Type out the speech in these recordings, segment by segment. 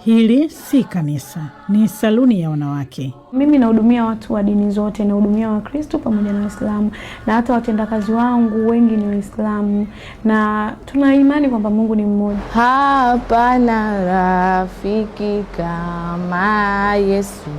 Hili si kanisa, ni saluni ya wanawake. Mimi nahudumia watu wa dini zote, nahudumia Wakristo pamoja na Waislamu, na hata watendakazi wangu wengi ni Waislamu, na tuna imani kwamba Mungu ni mmoja. Hapana rafiki kama Yesu.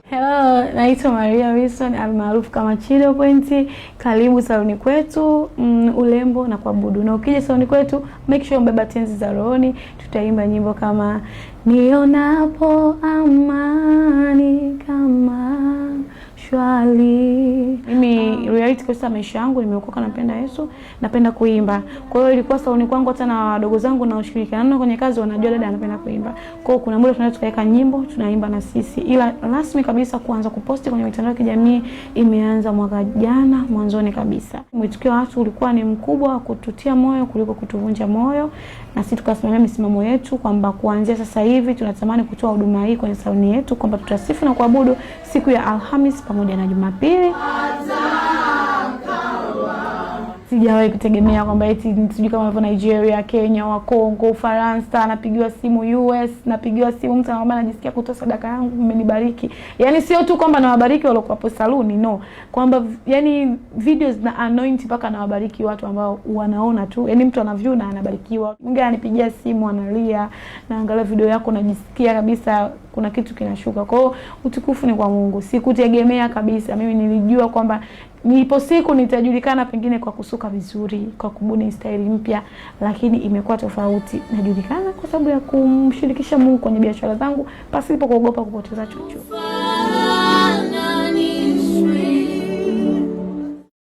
Hello, naitwa Maria Wilson almaarufu kama Chido Point. Karibu saloni kwetu, urembo na kuabudu. Na ukija saloni kwetu, make sure mbeba tenzi za rohoni. Tutaimba nyimbo kama nionapo amani kama shwali. Mimi reality kwa maisha yangu nimeokoka, napenda Yesu, napenda kuimba. Kwa hiyo ilikuwa saloni kwangu, hata na wadogo zangu na ushirikiana nao kwenye kazi wanajua dada anapenda kuimba. Kwa hiyo kuna muda tunaweza tukaweka nyimbo, tunaimba na sisi. Ila rasmi kabisa kuanza kuposti kwenye mitandao ya kijamii imeanza mwaka jana mwanzoni kabisa. Mwitikio wa watu ulikuwa ni mkubwa, kututia moyo kuliko kutuvunja moyo, na sisi tukasimamia misimamo yetu kwamba kuanzia sasa hivi tunatamani kutoa huduma hii kwenye saloni yetu, kwamba tutasifu na kuabudu siku ya Alhamisi pamoja na Jumapili. Sijawahi kutegemea kwamba eti sijui kama hapo Nigeria, Kenya, wa Kongo, Ufaransa, napigiwa simu US, napigiwa simu mtu anamwambia najisikia kutoa sadaka yangu, mmenibariki. Yaani sio tu kwamba nawabariki wale kwa saluni, no. Kwamba yani videos na anoint mpaka nawabariki watu ambao wanaona tu. Yaani mtu anaview na anabarikiwa. Mwingine anipigia simu analia, naangalia video yako najisikia kabisa kuna kitu kinashuka. Kwa hiyo utukufu ni kwa Mungu. Sikutegemea kabisa. Mimi nilijua kwamba nipo siku nitajulikana pengine kwa kusuka vizuri, kwa kubuni style mpya, lakini imekuwa tofauti. Najulikana kwa sababu ya kumshirikisha Mungu kwenye biashara zangu pasipo kuogopa kupoteza chochote.